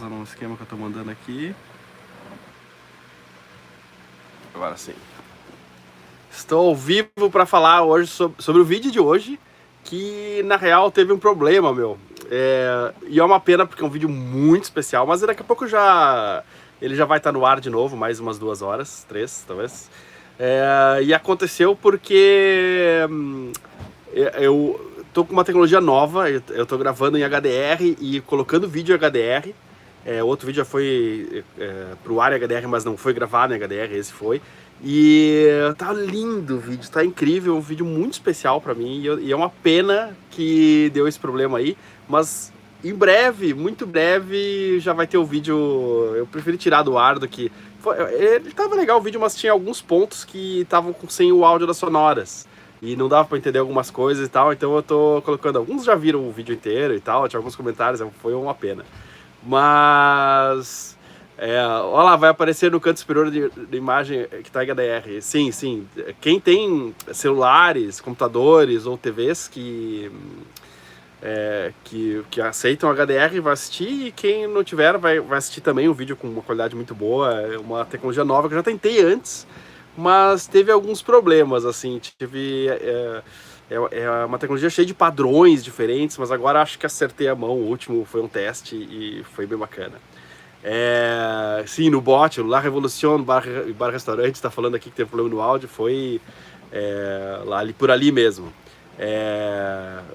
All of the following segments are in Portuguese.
usando um esquema que eu tô mandando aqui. Agora sim. Estou ao vivo para falar hoje sobre o vídeo de hoje, que na real teve um problema, meu. E é uma pena porque é um vídeo muito especial, mas daqui a pouco ele já vai estar no ar de novo, mais umas 2 horas, 3 talvez. E aconteceu porque eu tô com uma tecnologia nova, eu tô gravando em HDR e colocando vídeo em HDR. Outro vídeo já foi pro ar em HDR, mas não foi gravado em HDR, esse foi. E tá lindo o vídeo, tá incrível, um vídeo muito especial pra mim. E é uma pena que deu esse problema aí, mas em breve, muito breve, já vai ter o vídeo. Eu preferi tirar do ar do que... Ele tava legal o vídeo, mas tinha alguns pontos que estavam sem o áudio das sonoras. E não dava pra entender algumas coisas e tal, então eu tô colocando... Alguns já viram o vídeo inteiro e tal, tinha alguns comentários, foi uma pena. Mas... olha lá, vai aparecer no canto superior de imagem que tá em HDR. Sim, sim. Quem tem celulares, computadores ou TVs que aceitam HDR vai assistir, e quem não tiver vai assistir também um vídeo com uma qualidade muito boa. É uma tecnologia nova que eu já tentei antes, mas teve alguns problemas, assim. É uma tecnologia cheia de padrões diferentes, mas agora acho que acertei a mão. O último foi um teste e foi bem bacana. Sim, no bot, La Revolution, bar restaurante, tá falando aqui que teve problema no áudio, foi lá por ali mesmo.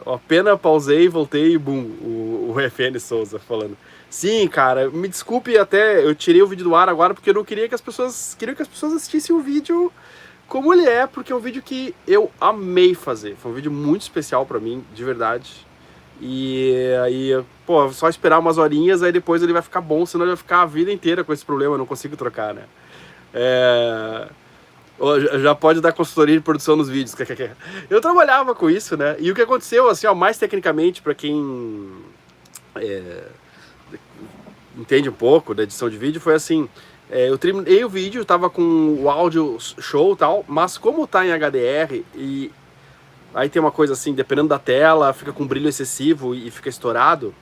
Apenas pausei, voltei e bum, o FN Souza falando. Sim, cara, me desculpe até, eu tirei o vídeo do ar agora porque eu não queria que as pessoas assistissem o vídeo como ele é, porque é um vídeo que eu amei fazer. Foi um vídeo muito especial pra mim, de verdade. E aí, pô, só esperar umas horinhas, aí depois ele vai ficar bom, senão ele vai ficar a vida inteira com esse problema, eu não consigo trocar, né? Já pode dar consultoria de produção nos vídeos. Eu trabalhava com isso, né? E o que aconteceu, assim, ó, mais tecnicamente, pra quem entende um pouco da edição de vídeo, foi assim... eu terminei o vídeo, tava com o áudio show e tal, mas como tá em HDR e... Aí tem uma coisa assim, dependendo da tela, fica com brilho excessivo e fica estourado.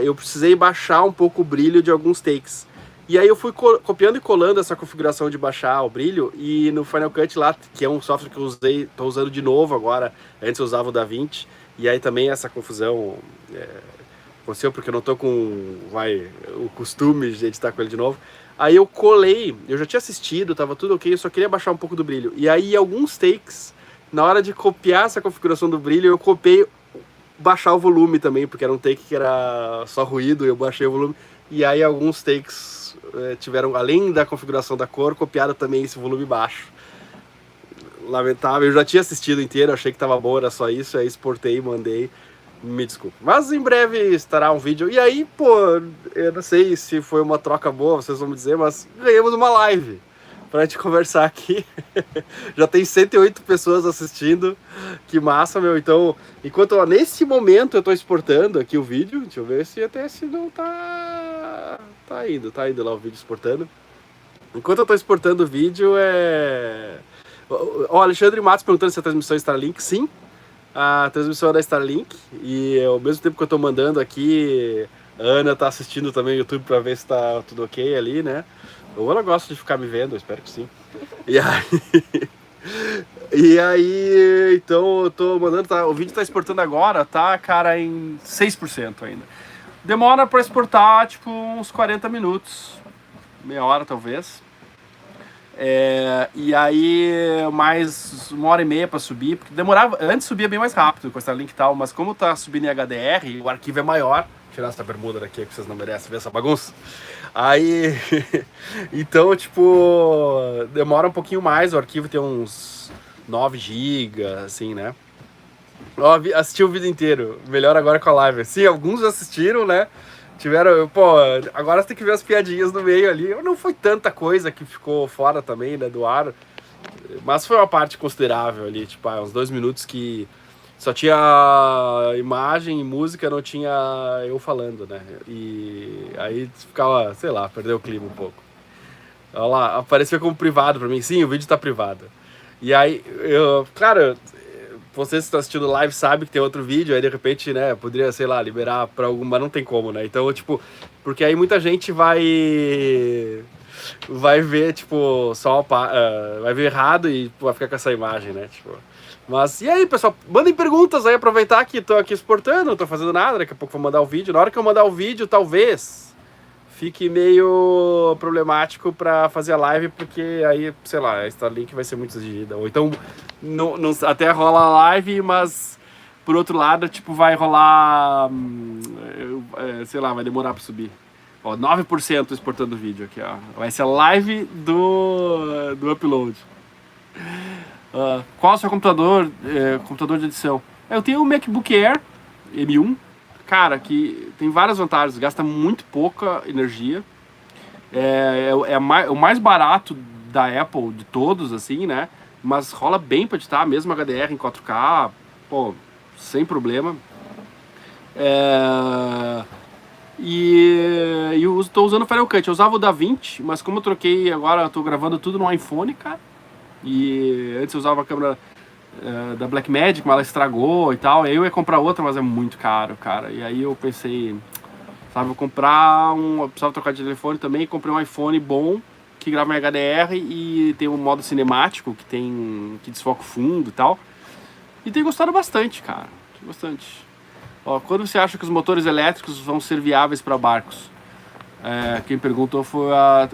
Eu precisei baixar um pouco o brilho de alguns takes. E aí eu fui copiando e colando essa configuração de baixar o brilho, e no Final Cut lá, que é um software que eu usei, tô usando de novo agora, antes eu usava o DaVinci, e aí também essa confusão aconteceu porque eu não tô com o costume de editar com ele de novo. Aí eu colei, eu já tinha assistido, tava tudo ok, eu só queria baixar um pouco do brilho. E aí alguns takes... Na hora de copiar essa configuração do brilho, eu copiei baixar o volume também, porque era um take que era só ruído, eu baixei o volume. E aí alguns takes tiveram, além da configuração da cor, copiaram também esse volume baixo. Lamentável, eu já tinha assistido inteiro, achei que tava bom, era só isso, aí exportei e mandei. Me desculpe. Mas em breve estará um vídeo. E aí, pô, eu não sei se foi uma troca boa, vocês vão me dizer, mas ganhamos uma live pra gente conversar aqui. Já tem 108 pessoas assistindo. Que massa, meu. Então, nesse momento eu tô exportando aqui o vídeo. Deixa eu ver se não tá... Tá indo lá o vídeo exportando. Enquanto eu tô exportando o vídeo, O Alexandre Matos perguntando se a transmissão é Starlink. Sim, a transmissão é da Starlink. E ao mesmo tempo que eu tô mandando aqui, a Ana tá assistindo também o YouTube pra ver se tá tudo ok ali, né? Ou ela gosta de ficar me vendo, eu espero que sim. E aí, então eu tô mandando, o vídeo tá exportando agora, tá, cara, em 6% ainda. Demora pra exportar, tipo, uns 40 minutos, meia hora talvez. E aí, mais 1h30 pra subir, porque demorava, antes subia bem mais rápido com a Starlink e tal, mas como tá subindo em HDR, o arquivo é maior. Vou tirar essa bermuda daqui, que vocês não merecem ver essa bagunça. Aí, então, tipo, demora um pouquinho mais, o arquivo tem uns 9 GB, assim, né? Assisti o vídeo inteiro, melhor agora com a live. Sim, alguns assistiram, né? Agora você tem que ver as piadinhas no meio ali. Não foi tanta coisa que ficou fora também, né, do ar. Mas foi uma parte considerável ali, tipo, uns 2 minutos que só tinha imagem e música, não tinha eu falando, né? E aí ficava, sei lá, perdeu o clima um pouco. Olha lá, apareceu como privado pra mim. Sim, o vídeo tá privado. E aí, você se tá assistindo live sabe que tem outro vídeo, aí de repente, né, poderia, sei lá, liberar pra algum, mas não tem como, né? Então, tipo, porque aí muita gente vai ver, tipo, só vai ver errado e vai ficar com essa imagem, né? Tipo, mas, e aí, pessoal, mandem perguntas aí, aproveitar que tô aqui exportando, não tô fazendo nada, daqui a pouco vou mandar o vídeo. Na hora que eu mandar o vídeo, talvez fique meio problemático pra fazer a live, porque aí, sei lá, a Starlink vai ser muito exigida. Ou então, até rola a live, mas por outro lado, tipo, vai rolar, sei lá, vai demorar pra subir. Ó, 9% exportando o vídeo aqui, ó. Vai ser a live do upload. Qual é o seu computador de edição? Eu tenho um MacBook Air M1, cara, que tem várias vantagens, gasta muito pouca energia, o mais barato da Apple de todos, assim, né? Mas rola bem para editar, mesmo HDR em 4K, pô, sem problema. E eu estou usando o Final Cut. Eu usava o DaVinci, mas como eu troquei agora, eu tô gravando tudo no iPhone, cara. E antes eu usava a câmera da Blackmagic, mas ela estragou e tal. E aí eu ia comprar outra, mas é muito caro, cara. E aí eu pensei, sabe, eu precisava trocar de telefone também. Comprei um iPhone bom, que grava em HDR e tem um modo cinemático, que desfoca o fundo e tal. E tenho gostado bastante, cara. Bastante. Ó, quando você acha que os motores elétricos vão ser viáveis para barcos? Quem perguntou foi a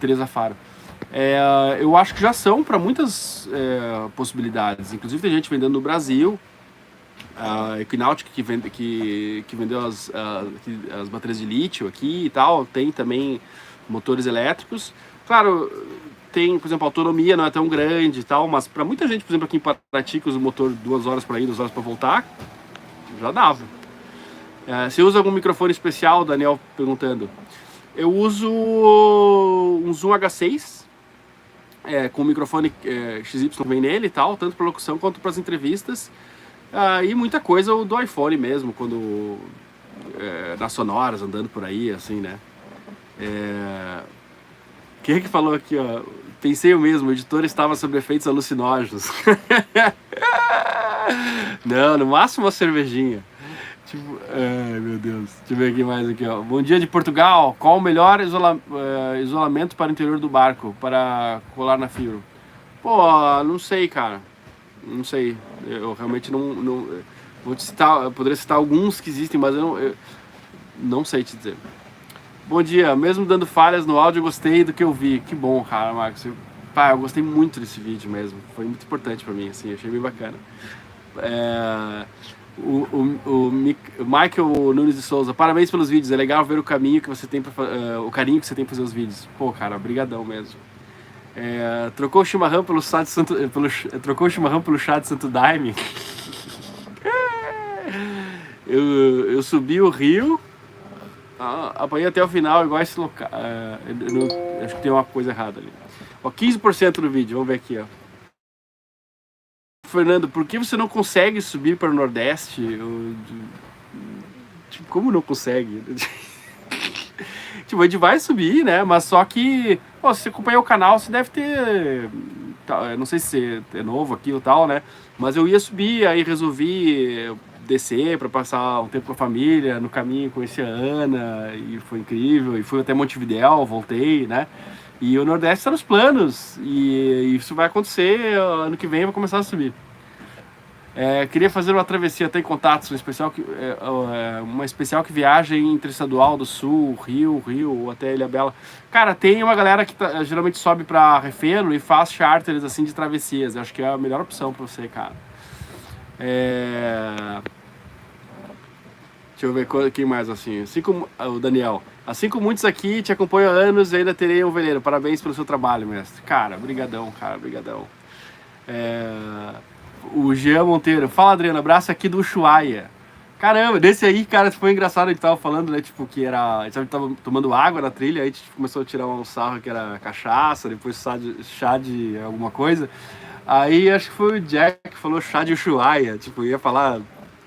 Teresa Faro. Eu acho que já são para muitas possibilidades. Inclusive tem gente vendendo no Brasil. A Equinautic que vendeu as baterias de lítio aqui e tal. Tem também motores elétricos. Claro, tem, por exemplo, a autonomia não é tão grande e tal, mas para muita gente, por exemplo, aqui em Paraty, que usa o motor 2 horas para ir, 2 horas para voltar, já dava. Você usa algum microfone especial, Daniel perguntando? Eu uso um Zoom H6 com o microfone XY que vem nele e tal, tanto para locução quanto para as entrevistas. E muita coisa do iPhone mesmo, quando nas sonoras, andando por aí, assim, né? Quem é que falou aqui, ó? Pensei eu mesmo, o editor estava sob efeitos alucinógenos. Não, no máximo uma cervejinha. Tipo, ai meu Deus. Deixa eu ver aqui mais aqui, ó. Bom dia de Portugal. Qual o melhor isolamento para o interior do barco para colar na fibra? Pô, não sei, cara. Não sei. Eu realmente não vou te citar, eu poderia citar alguns que existem, mas eu não sei te dizer. Bom dia, mesmo dando falhas no áudio, eu gostei do que eu vi. Que bom, cara, Marcos. Eu gostei muito desse vídeo mesmo. Foi muito importante pra mim, assim, achei bem bacana. O Michael Nunes de Souza, parabéns pelos vídeos. É legal ver o caminho que você tem o carinho que você tem pra fazer os vídeos. Pô, cara, brigadão mesmo. Trocou o chimarrão pelo chá de Santo Daime. Eu subi o rio. Apanhei até o final, igual esse local. Acho que tem uma coisa errada ali. Ó, 15% do vídeo, vamos ver aqui, ó. Fernando, por que você não consegue subir para o Nordeste? Tipo, como não consegue? Tipo, a gente vai subir, né? Mas só que, pô, se você acompanhar o canal, você deve ter. Não sei se é novo aqui ou tal, né? Mas eu ia subir, aí resolvi descer para passar um tempo com a família. No caminho conheci a Ana e foi incrível. E fui até Montevidéu, voltei, né? E o Nordeste está nos planos. E isso vai acontecer ano que vem, eu vou começar a subir. Queria fazer uma travessia, tem contatos, uma especial que viaja interestadual do Sul, Rio ou até Ilhabela. Cara, tem uma galera que geralmente sobe para Refeno e faz charters assim de travessias. Eu acho que é a melhor opção para você, cara. Deixa eu ver quem mais assim. O Daniel. Assim como muitos aqui, te acompanho há anos e ainda terei um veleiro. Parabéns pelo seu trabalho, mestre. Cara, brigadão, cara, brigadão. O Jean Monteiro. Fala, Adriano, abraço aqui do Ushuaia. Caramba, desse aí, cara, foi engraçado, a gente tava falando, né, tipo, que a gente tava tomando água na trilha, aí a gente começou a tirar um sarro que era cachaça, depois chá de alguma coisa. Aí acho que foi o Jack que falou chá de Ushuaia, tipo, ia falar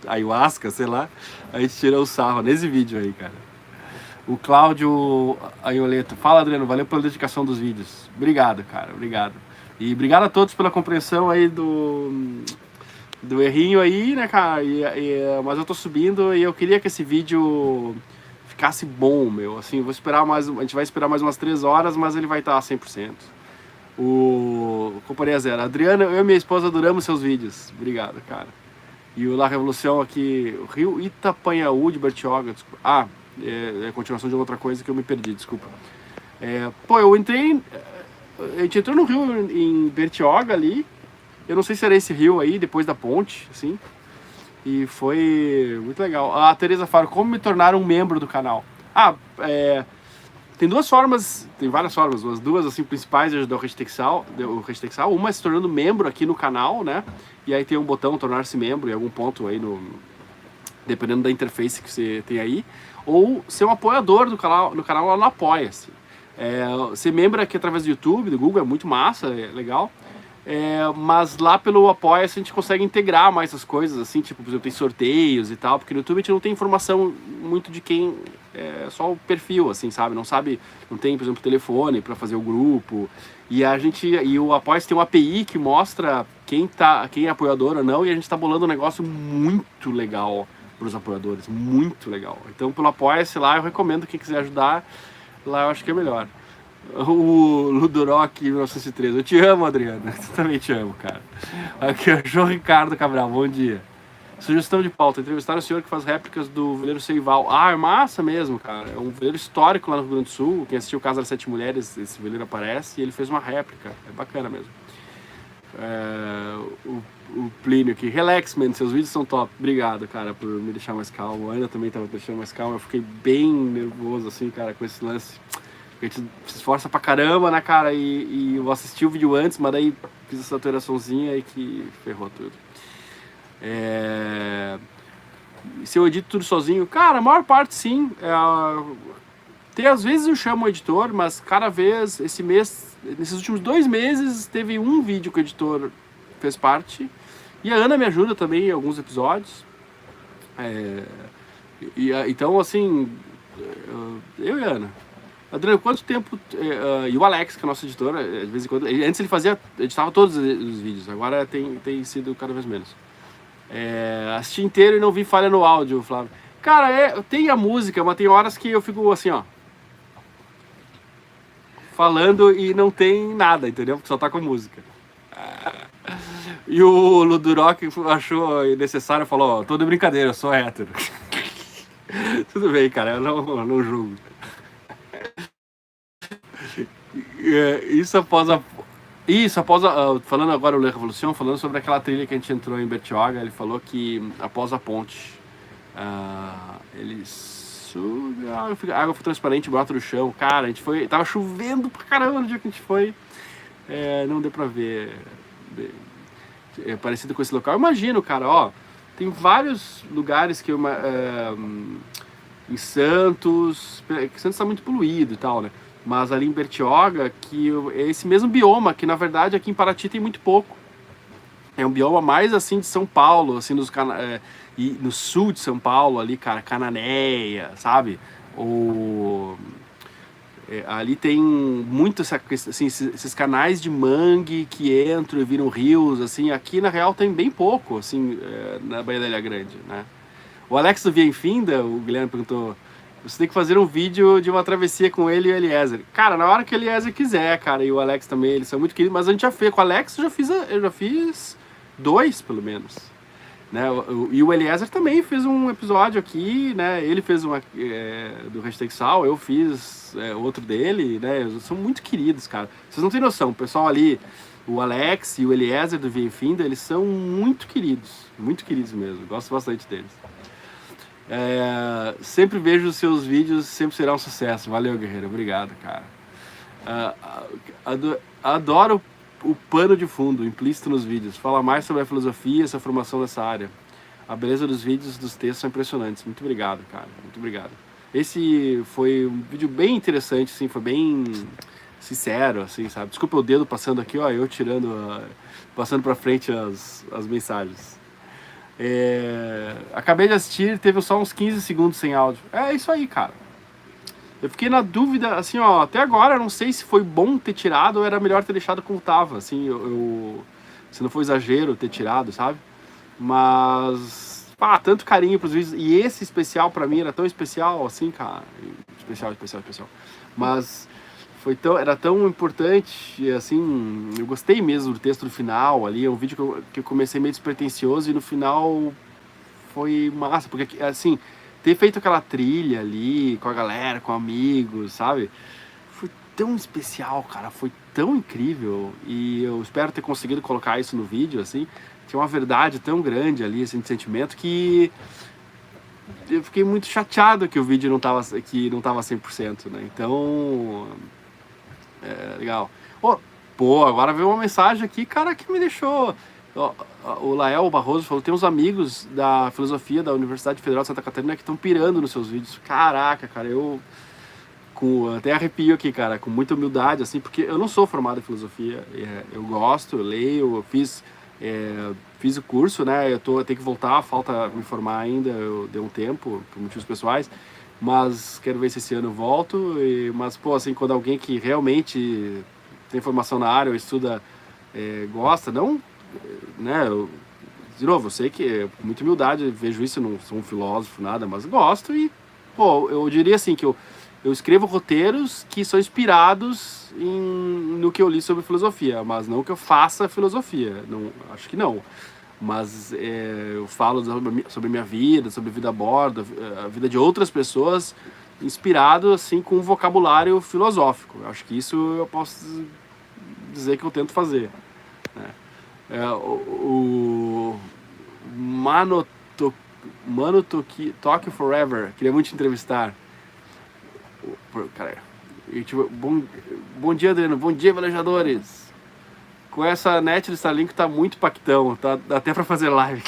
ayahuasca, sei lá. Aí a gente tirou o sarro nesse vídeo aí, cara. O Cláudio Aioleto. Fala, Adriano, valeu pela dedicação dos vídeos. Obrigado, cara, obrigado. E obrigado a todos pela compreensão aí do errinho aí, né, cara? Mas eu tô subindo e eu queria que esse vídeo ficasse bom, meu. Assim, eu vou esperar mais, a gente vai esperar mais umas 3 horas, mas ele vai estar a 100%. Companhia Zero. Adriana, eu e minha esposa adoramos seus vídeos. Obrigado, cara. E o La Revolução aqui, o Rio Itapanhaú de Bertioga. Desculpa. É a continuação de outra coisa que eu me perdi, desculpa. Eu entrei. A gente entrou no rio em Bertioga ali. Eu não sei se era esse rio aí, depois da ponte, assim. E foi muito legal. A Tereza fala, como me tornar um membro do canal? Tem duas formas, tem várias formas, as duas assim principais de ajudar o Hashtexal. Uma é se tornando membro aqui no canal, né? E aí tem um botão tornar-se membro em algum ponto aí dependendo da interface que você tem aí, ou ser um apoiador do canal, no canal lá no Apoia-se. Ser membro aqui através do YouTube, do Google, é muito massa, é legal. Mas lá pelo Apoia-se a gente consegue integrar mais essas coisas, assim, tipo, por exemplo, tem sorteios e tal, porque no YouTube a gente não tem informação muito de quem, só o perfil, assim, sabe? Não tem, por exemplo, telefone para fazer o grupo. E o Apoia-se tem uma API que mostra quem é apoiador ou não, e a gente tá bolando um negócio muito legal para os apoiadores, muito legal. Então, pelo Apoia-se lá, eu recomendo quem quiser ajudar, lá eu acho que é melhor. O Ludorock 1913, eu te amo, Adriano, eu também te amo, cara. Aqui é o João Ricardo Cabral, bom dia. Sugestão de pauta, entrevistar o senhor que faz réplicas do veleiro Seival. É massa mesmo, cara, é um veleiro histórico lá no Rio Grande do Sul. Quem assistiu o Casa das 7 Mulheres, esse veleiro aparece e ele fez uma réplica, é bacana mesmo. O Plínio aqui, relax, man, seus vídeos são top. Obrigado, cara, por me deixar mais calmo. A Ana também tava me deixando mais calmo. Eu fiquei bem nervoso, assim, cara, com esse lance. A gente se esforça pra caramba, né, cara? E eu assisti o vídeo antes, mas daí fiz essa alteraçãozinha aí que ferrou tudo. Se eu edito tudo sozinho? Cara, a maior parte sim. Às vezes eu chamo o editor, mas cada vez, nesses últimos 2 meses, teve um vídeo que o editor fez parte. E a Ana me ajuda também em alguns episódios. Então, assim, eu e a Ana. Adriano, quanto tempo... e o Alex, que é nosso editor, de vez em quando... Antes ele editava todos os vídeos, agora tem sido cada vez menos. Assisti inteiro e não vi falha no áudio, Flávio. Cara, tem a música, mas tem horas que eu fico assim, ó... falando e não tem nada, entendeu? Porque só tá com música. E o Ludurok achou necessário, falou, tô de brincadeira, eu sou hétero. Tudo bem, cara, eu não julgo. Falando agora o Le Revolution, falando sobre aquela trilha que a gente entrou em Bertioga, ele falou que após a ponte, a água foi transparente, brota do chão. Cara, a gente foi, tava chovendo pra caramba no dia que a gente foi, não deu pra ver. É parecido com esse local. Eu imagino, cara, ó, tem vários lugares que em Santos tá muito poluído e tal, né? Mas ali em Bertioga, que é esse mesmo bioma, que na verdade aqui em Paraty tem muito pouco. É um bioma mais assim de São Paulo, assim, e no sul de São Paulo ali, cara, Cananéia, sabe? Ali tem muito assim, esses canais de mangue que entram e viram rios, assim. Aqui na real tem bem pouco, assim, na Baía da Ilha Grande, né? O Alex do Via Infinda, o Guilherme perguntou, você tem que fazer um vídeo de uma travessia com ele e o Eliezer. Cara, na hora que o Eliezer quiser, cara, e o Alex também, eles são muito queridos, mas a gente já fez, com o Alex eu já fiz 2, pelo menos. Né? E o Eliezer também fez um episódio aqui, né? Ele fez uma do Hashtexal, eu fiz outro dele, né? Eles são muito queridos, cara. Vocês não têm noção, o pessoal ali, o Alex e o Eliezer do Via Infinda, eles são muito queridos mesmo, gosto bastante deles. Sempre vejo os seus vídeos, sempre será um sucesso. Valeu, guerreiro, obrigado, cara. Adoro o pano de fundo implícito nos vídeos. Fala mais sobre a filosofia e sua formação nessa área. A beleza dos vídeos, dos textos são impressionantes. Muito obrigado, cara, muito obrigado. Esse foi um vídeo bem interessante, assim, foi bem sincero, assim, sabe? Desculpa o dedo passando aqui, ó, eu passando pra frente as mensagens. Acabei de assistir, teve só uns 15 segundos sem áudio. É isso aí, cara. Eu fiquei na dúvida, assim, ó, até agora eu não sei se foi bom ter tirado ou era melhor ter deixado como tava, assim, se não foi exagero ter tirado, sabe? Mas, pá, tanto carinho pros vídeos. E esse especial pra mim era tão especial, assim, cara. Especial. Mas era tão importante, assim, eu gostei mesmo do texto do final ali. É um vídeo que eu comecei meio despretensioso e no final foi massa. Porque, assim, ter feito aquela trilha ali com a galera, com amigos, sabe? Foi tão especial, cara. Foi tão incrível. E eu espero ter conseguido colocar isso no vídeo, assim. Tinha uma verdade tão grande ali, assim, de sentimento, que eu fiquei muito chateado que o vídeo não tava 100%, né? Então, legal. Oh, pô, agora veio uma mensagem aqui, cara, que me deixou... O Lael Barroso falou, tem uns amigos da filosofia da Universidade Federal de Santa Catarina que estão pirando nos seus vídeos. Caraca, cara, eu... até arrepio aqui, cara, com muita humildade, assim, porque eu não sou formado em filosofia, eu gosto, eu leio, eu fiz o curso, né, eu tenho que voltar, falta me formar ainda, eu dei um tempo, por motivos pessoais, mas quero ver se esse ano eu volto, mas, pô, assim, quando alguém que realmente tem formação na área ou estuda, gosta, não, né, de novo, eu sei que, com muita humildade, vejo isso, eu não sou um filósofo, nada, mas gosto e, pô, eu diria assim, que eu escrevo roteiros que são inspirados no que eu li sobre filosofia, mas não que eu faça filosofia, não, acho que não. Mas eu falo sobre minha vida, sobre a vida a bordo, a vida de outras pessoas, inspirado assim com um vocabulário filosófico. Eu acho que isso eu posso dizer que eu tento fazer, né? O Mano Tokyo Forever, queria muito te entrevistar. Cara, bom dia, Adriano. Bom dia, velejadores. Com essa net do Starlink tá muito pactão. Dá até pra fazer live.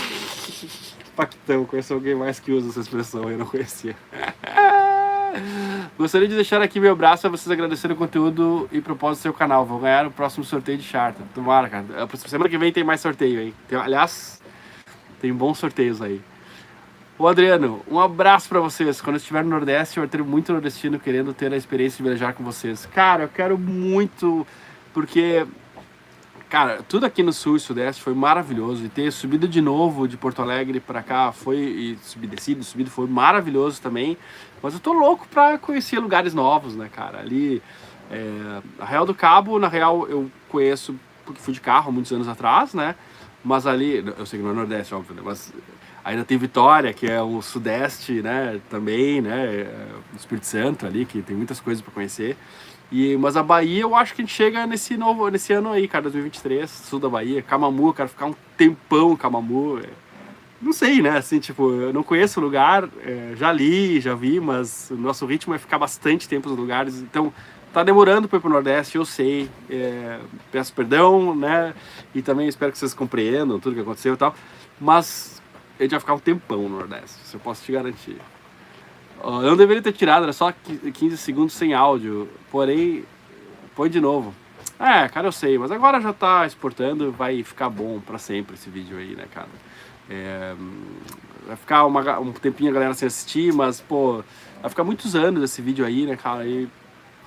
Pactão, conheço alguém mais que usa essa expressão, eu não conhecia. Gostaria de deixar aqui meu abraço a vocês agradecerem o conteúdo e propósito do seu canal. Vou ganhar o próximo sorteio de charter. Tomara, cara. Semana que vem tem mais sorteio, hein? Aliás, tem bons sorteios aí. Ô Adriano, um abraço pra vocês. Quando eu estiver no Nordeste, eu ter muito nordestino querendo ter a experiência de viajar com vocês. Cara, eu quero muito, porque, cara, tudo aqui no Sul e Sudeste foi maravilhoso. E ter subido de novo de Porto Alegre pra cá e subido foi maravilhoso também. Mas eu tô louco pra conhecer lugares novos, né, cara? Ali, Arraial do Cabo, na real, eu conheço porque fui de carro há muitos anos atrás, né? Mas ali, eu sei que não é Nordeste, óbvio, né? Mas ainda tem Vitória, que é o Sudeste, né? Também, né? O Espírito Santo ali, que tem muitas coisas para conhecer. Mas a Bahia, eu acho que a gente chega nesse ano aí, cara, 2023, sul da Bahia. Camamu, eu quero ficar um tempão em Camamu. Não sei, né? Assim, tipo, eu não conheço o lugar, já li, já vi, mas o nosso ritmo é ficar bastante tempo nos lugares. Então, tá demorando para ir pro Nordeste, eu sei. Peço perdão, né? E também espero que vocês compreendam tudo que aconteceu e tal. Mas ele vai ficar um tempão no Nordeste, isso eu posso te garantir. Eu não deveria ter tirado, era só 15 segundos sem áudio. Porém, põe de novo. Cara, eu sei, mas agora já tá exportando, vai ficar bom para sempre esse vídeo aí, né, cara? Vai ficar um tempinho a galera sem assistir, mas, pô, vai ficar muitos anos esse vídeo aí, né, cara? E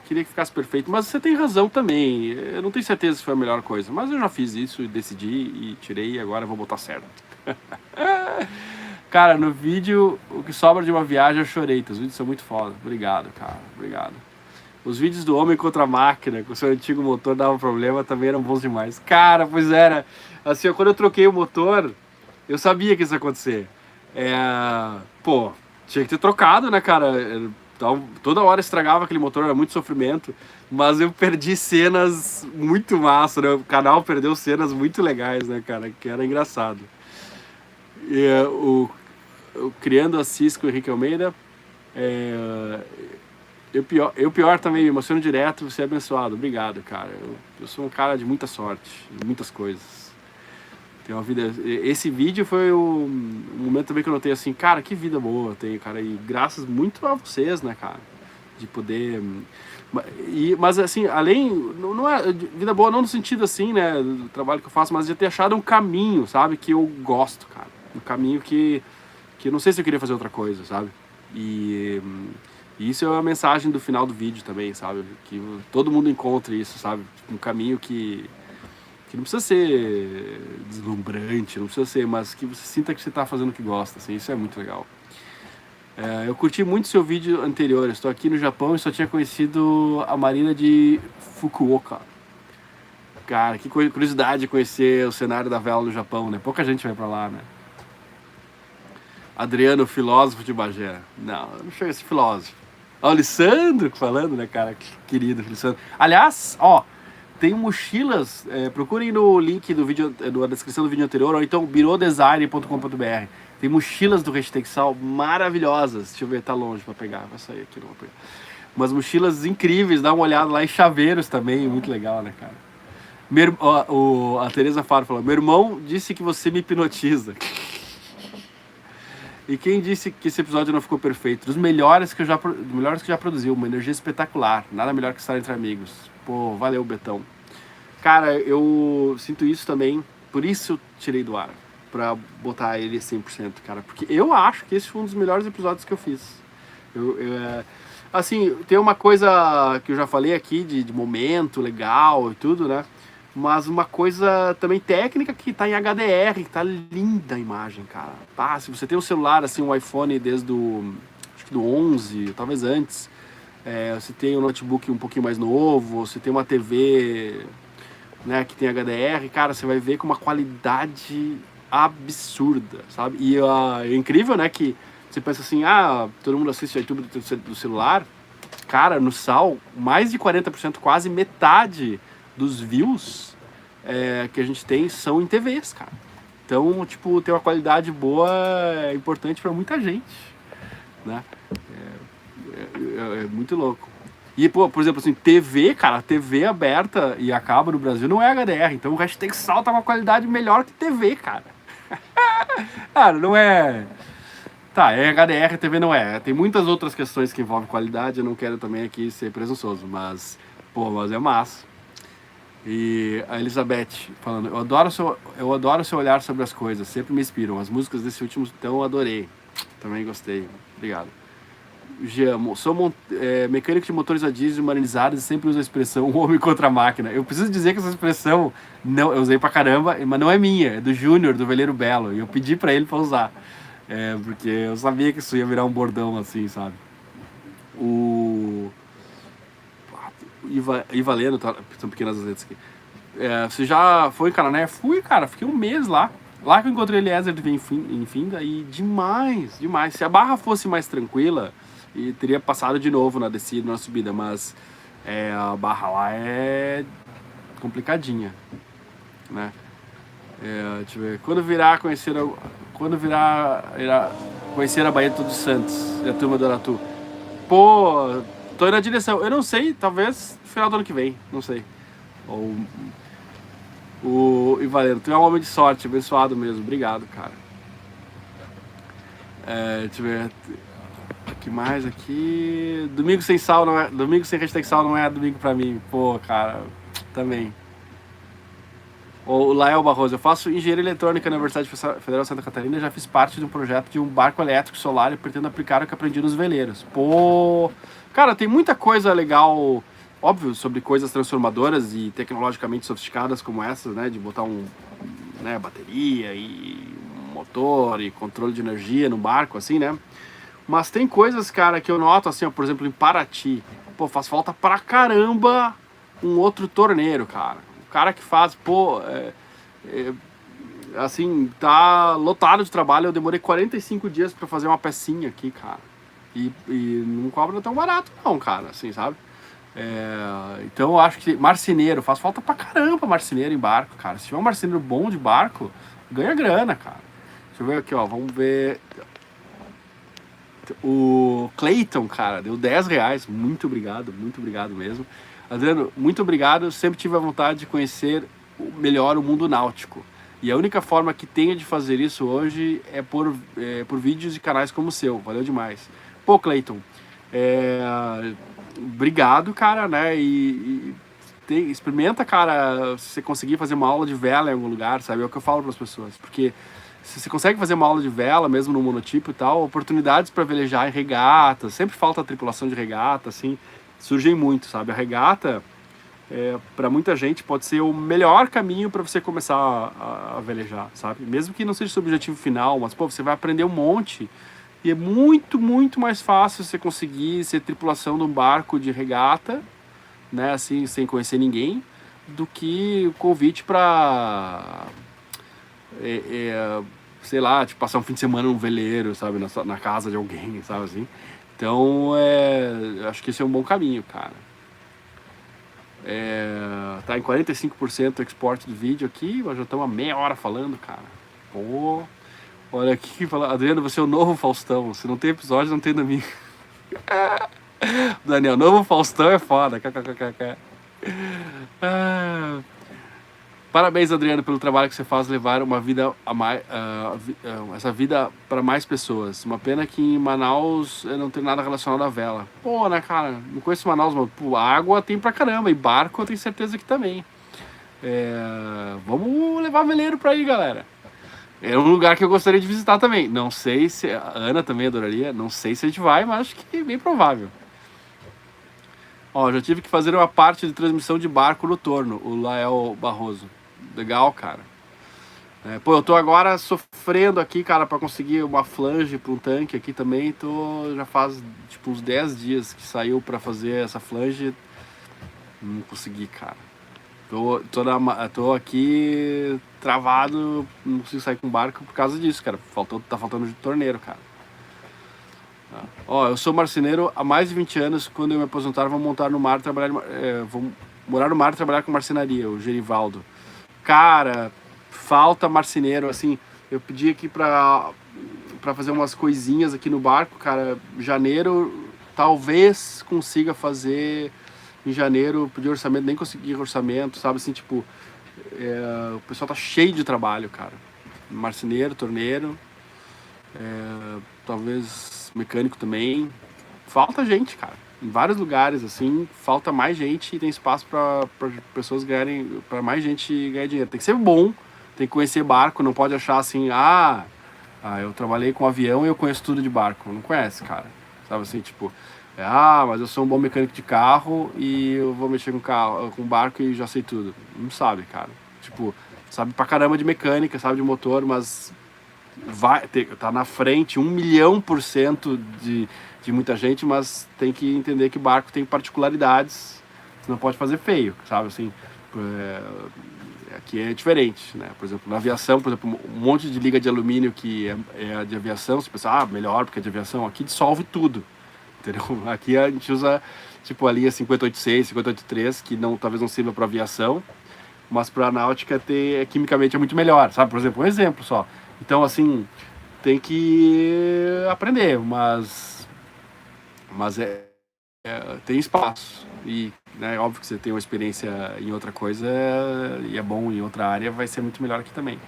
queria que ficasse perfeito, mas você tem razão também. Eu não tenho certeza se foi a melhor coisa, mas eu já fiz isso e decidi e tirei e agora eu vou botar certo. Cara, no vídeo, o que sobra de uma viagem eu chorei. Os vídeos são muito foda. Obrigado, cara. Obrigado. Os vídeos do homem contra a máquina, com o seu antigo motor dava problema, também eram bons demais. Cara, pois era. Assim, quando eu troquei o motor, eu sabia que isso ia acontecer. Pô, tinha que ter trocado, né, cara? Toda hora estragava aquele motor, era muito sofrimento. Mas eu perdi cenas muito massa, né? O canal perdeu cenas muito legais, né, cara? Que era engraçado. O Criando a Cisco Henrique Almeida. Eu pior também, me emociono direto, você é abençoado. Obrigado, cara. Eu sou um cara de muita sorte, de muitas coisas. Tem uma vida. Esse vídeo foi um momento também que eu notei assim, cara, que vida boa eu tenho, cara. E graças muito a vocês, né, cara? De poder. Mas assim, além. Não é vida boa, não no sentido assim, né? Do trabalho que eu faço, mas de ter achado um caminho, sabe? Que eu gosto, cara. Um caminho que eu não sei se eu queria fazer outra coisa, sabe? E isso é a mensagem do final do vídeo também, sabe? Que todo mundo encontre isso, sabe? Um caminho que que não precisa ser deslumbrante, não precisa ser, mas que você sinta que você está fazendo o que gosta, assim, isso é muito legal. Eu curti muito seu vídeo anterior, estou aqui no Japão e só tinha conhecido a marina de Fukuoka. Cara, que curiosidade de conhecer o cenário da vela no Japão, né? Pouca gente vai pra lá, né? Adriano, filósofo de Bagé. Não chega a ser filósofo. Ó, o Lissandro falando, né, cara? Que querido, Lissandro. Aliás, ó, tem mochilas, procurem no link do vídeo, na descrição do vídeo anterior, ou então birodesign.com.br. Tem mochilas do Hashtag Sal maravilhosas. Deixa eu ver, tá longe pra pegar. Vai sair aqui, não vou pegar. Umas mochilas incríveis, dá uma olhada lá em chaveiros também, muito legal, né, cara? A Tereza Faro falou: meu irmão disse que você me hipnotiza. E quem disse que esse episódio não ficou perfeito? Dos melhores que eu já produzi, uma energia espetacular. Nada melhor que estar entre amigos. Pô, valeu, Betão. Cara, eu sinto isso também, por isso eu tirei do ar, pra botar ele 100%, cara. Porque eu acho que esse foi um dos melhores episódios que eu fiz. Assim, tem uma coisa que eu já falei aqui de momento legal e tudo, né? Mas uma coisa também técnica que tá em HDR, que tá linda a imagem, cara. Ah, se você tem um celular, assim, um iPhone desde acho que do 11, talvez antes, você tem um notebook um pouquinho mais novo, você tem uma TV, né, que tem HDR, cara, você vai ver com uma qualidade absurda, sabe? E é incrível, né, que você pensa assim, todo mundo assiste o YouTube do celular. Cara, no Sal, mais de 40%, quase metade dos views que a gente tem são em TVs, cara. Então, tipo, ter uma qualidade boa é importante pra muita gente, né? É muito louco. E, pô, por exemplo, assim, TV, cara, TV aberta e a cabo no Brasil não é HDR, então o Hashtag Sal tá com uma qualidade melhor que TV, cara. Cara, não é... Tá, é HDR, TV não é. Tem muitas outras questões que envolvem qualidade, eu não quero também aqui ser presunçoso, mas é massa. E a Elizabeth falando, eu adoro seu olhar sobre as coisas, sempre me inspiram. As músicas desse último então eu adorei. Também gostei. Obrigado. Jean, sou mecânico de motores a diesel marinizados e sempre uso a expressão homem contra a máquina. Eu preciso dizer que essa expressão eu usei pra caramba, mas não é minha, é do Júnior, do Veleiro Belo. E eu pedi pra ele pra usar. Porque eu sabia que isso ia virar um bordão assim, sabe? O Iva Leno, são pequenas as letras aqui. Você já foi, cara, né? Fui, cara, fiquei um mês lá. Lá que eu encontrei Eliezer de Vinfinda e demais. Se a barra fosse mais tranquila, e teria passado de novo na descida, na subida, mas a barra lá é complicadinha, né? Deixa eu ver. Quando virar conhecer a Baía de Todos os Santos e a turma do Aratu? Pô, tô indo na direção. Eu não sei, talvez no final do ano que vem, não sei. E Valendo, tu é um homem de sorte, abençoado mesmo. Obrigado, cara. Deixa eu ver. O que mais aqui? Domingo sem Hashtag Sal não é domingo pra mim. Pô, cara, também. O Lael Barroso, eu faço engenharia eletrônica na Universidade Federal de Santa Catarina e já fiz parte de um projeto de um barco elétrico solar e pretendo aplicar o que aprendi nos veleiros. Pô, cara, tem muita coisa legal, óbvio, sobre coisas transformadoras e tecnologicamente sofisticadas como essas, né, de botar bateria e motor e controle de energia no barco, assim, né? Mas tem coisas, cara, que eu noto, assim, ó, por exemplo, em Paraty, pô, faz falta pra caramba um outro torneiro, cara. O cara que faz, assim, tá lotado de trabalho. Eu demorei 45 dias pra fazer uma pecinha aqui, cara. E não cobra tão barato, não, cara, assim, sabe? Então eu acho que marceneiro, faz falta pra caramba marceneiro em barco, cara. Se tiver um marceneiro bom de barco, ganha grana, cara. Deixa eu ver aqui, ó, vamos ver. O Clayton, cara, deu R$10. Muito obrigado mesmo. Adriano, muito obrigado. Eu sempre tive a vontade de conhecer melhor o mundo náutico. E a única forma que tenho de fazer isso hoje é por vídeos e canais como o seu. Valeu demais. Pô, Clayton, obrigado, cara, né? Experimenta, cara, se você conseguir fazer uma aula de vela em algum lugar, sabe? É o que eu falo para as pessoas. Porque se você consegue fazer uma aula de vela, mesmo no monotipo e tal, oportunidades para velejar em regata, sempre falta a tripulação de regata, assim, surgem muito, sabe? A regata, para muita gente pode ser o melhor caminho para você começar a velejar, sabe? Mesmo que não seja seu objetivo final, mas pô, você vai aprender um monte e é muito, muito mais fácil você conseguir ser tripulação de um barco de regata, né, assim, sem conhecer ninguém, do que o convite para, sei lá, tipo, passar um fim de semana num veleiro, sabe, na casa de alguém, sabe assim. Então, acho que esse é um bom caminho, cara. Tá em 45% o export do vídeo aqui, mas já estamos a meia hora falando, cara. Pô, olha aqui, Adriano, você é o novo Faustão. Se não tem episódio, não tem domingo. Daniel, novo Faustão é foda. Parabéns, Adriano, pelo trabalho que você faz levar uma vida essa vida para mais pessoas. Uma pena que em Manaus não tem nada relacionado à vela. Pô, né, cara? Não conheço Manaus, mas pô, água tem pra caramba. E barco eu tenho certeza que também. Vamos levar veleiro pra aí, galera. É um lugar que eu gostaria de visitar também. Não sei se... A Ana também adoraria. Não sei se a gente vai, mas acho que é bem provável. Ó, já tive que fazer uma parte de transmissão de barco no Torno. O Lael Barroso. Legal, cara. Pô, eu tô agora sofrendo aqui, cara, pra conseguir uma flange pra um tanque aqui também. Já faz, tipo, uns 10 dias que saiu pra fazer essa flange. Não consegui, cara. Tô aqui travado, não consigo sair com barco por causa disso, cara. Tá faltando de torneiro, cara. Ó, eu sou marceneiro há mais de 20 anos. Quando eu me aposentar, vou montar no mar, vou morar no mar e trabalhar com marcenaria, o Gerivaldo. Cara, falta marceneiro, assim. Eu pedi aqui pra fazer umas coisinhas aqui no barco, cara. Janeiro, talvez consiga fazer. Em janeiro, pedi orçamento, nem consegui orçamento, sabe? Assim, tipo, o pessoal tá cheio de trabalho, cara. Marceneiro, torneiro, talvez mecânico também. Falta gente, cara. Em vários lugares, assim, falta mais gente e tem espaço para pessoas ganharem, para mais gente ganhar dinheiro. Tem que ser bom, tem que conhecer barco, não pode achar assim, eu trabalhei com avião e eu conheço tudo de barco. Não conhece, cara. Sabe assim, tipo, mas eu sou um bom mecânico de carro e eu vou mexer com barco e já sei tudo. Não sabe, cara. Tipo, sabe pra caramba de mecânica, sabe de motor, mas tá na frente 1.000.000% de muita gente, mas tem que entender que barco tem particularidades, não pode fazer feio, sabe, assim, aqui é diferente, né, por exemplo, na aviação, por exemplo, um monte de liga de alumínio que é de aviação, você pensa, melhor porque é de aviação, aqui dissolve tudo, entendeu? Aqui a gente usa, tipo, a linha 586, 583, que talvez não sirva para aviação, mas para a náutica quimicamente é muito melhor, sabe, por exemplo, um exemplo só. Então, assim, tem que aprender, mas tem espaço. E é óbvio que você tem uma experiência em outra coisa e é bom em outra área, vai ser muito melhor aqui também.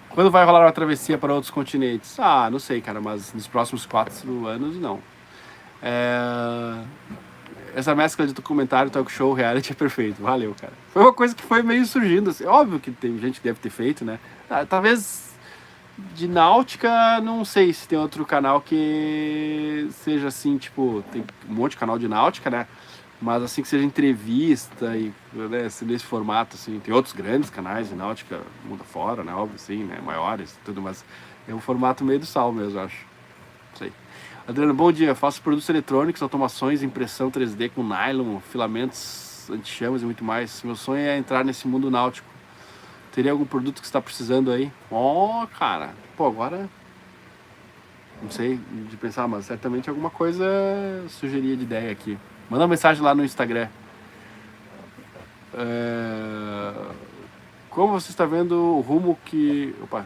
Quando vai rolar uma travessia para outros continentes? Não sei, cara, mas nos próximos 4 anos, não. Essa mescla de documentário, talk show, reality é perfeito. Valeu, cara. Foi uma coisa que foi meio surgindo, assim. Óbvio que tem gente que deve ter feito, né? Talvez de náutica, não sei se tem outro canal que seja assim, tipo, tem um monte de canal de náutica, né? Mas assim, que seja entrevista e, né, assim, nesse formato, assim. Tem outros grandes canais de náutica, mundo afora, né? Óbvio, sim, né? Maiores e tudo, mas é um formato meio do sal mesmo, acho. Não sei. Adriano, bom dia. Faço produtos eletrônicos, automações, impressão 3D com nylon, filamentos, anti-chamas e muito mais. Meu sonho é entrar nesse mundo náutico. Teria algum produto que você está precisando aí? Cara. Pô, agora... Não sei de pensar, mas certamente alguma coisa sugeria de ideia aqui. Manda uma mensagem lá no Instagram. Como você está vendo o rumo que... Opa...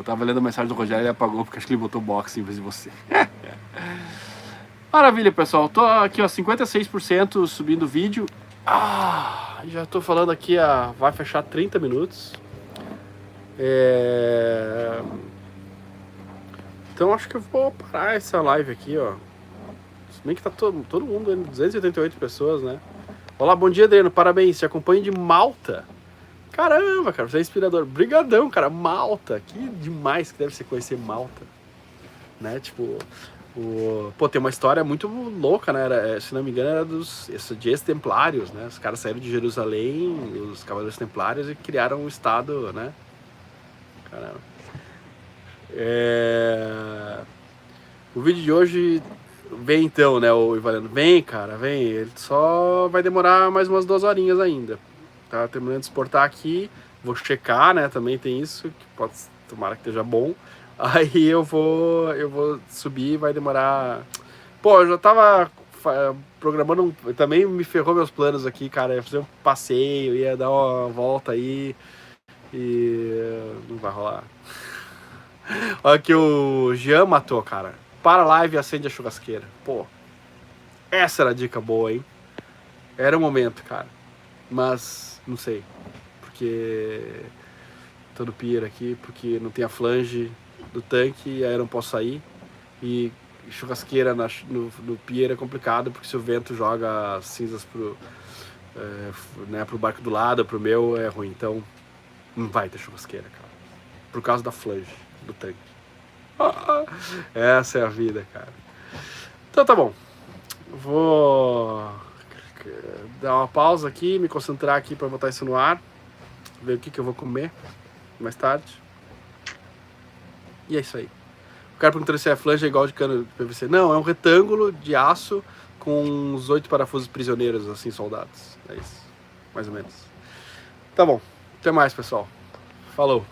Tava lendo a mensagem do Rogério e ele apagou porque acho que ele botou boxe em vez de você. Maravilha, pessoal. Tô aqui, ó, 56% subindo o vídeo. Já tô falando aqui, vai fechar 30 minutos. Então acho que eu vou parar essa live aqui, ó. Se bem que tá todo mundo, 288 pessoas, né? Olá, bom dia, Adriano. Parabéns. Te acompanho de Malta. Caramba, cara, você é inspirador. Brigadão, cara. Malta, que demais que deve ser conhecer Malta, né? Tipo, Pô, tem uma história muito louca, né? Se não me engano, era de ex-templários, né? Os caras saíram de Jerusalém, os cavaleiros templários, e criaram um estado, né? Caramba. O vídeo de hoje vem então, né? O Ivalendo, vem, cara, vem. Ele só vai demorar mais umas 2 horinhas ainda. Tá terminando de exportar aqui. Vou checar, né? Também tem isso, que pode, tomara que esteja bom. Aí eu vou subir, vai demorar. Pô, eu já tava programando também me ferrou meus planos aqui, cara. Ia fazer um passeio, ia dar uma volta aí e não vai rolar. Olha que o Jean matou, cara. Para a live e acende a churrasqueira. Pô, essa era a dica boa, hein? Era o momento, cara. Mas não sei, porque tô no pier aqui, porque não tem a flange do tanque, e aí eu não posso sair. E churrasqueira no pier é complicado, porque se o vento joga as cinzas pro barco do lado, pro meu, é ruim. Então não vai ter churrasqueira, cara. Por causa da flange do tanque. Essa é a vida, cara. Então tá bom. Vou dar uma pausa aqui, me concentrar aqui para botar isso no ar, ver o que eu vou comer mais tarde. E é isso aí. O cara perguntando se a flange é igual de cano de PVC. Não, é um retângulo de aço com uns 8 parafusos prisioneiros, assim, soldados. É isso, mais ou menos. Tá bom. Até mais, pessoal. Falou.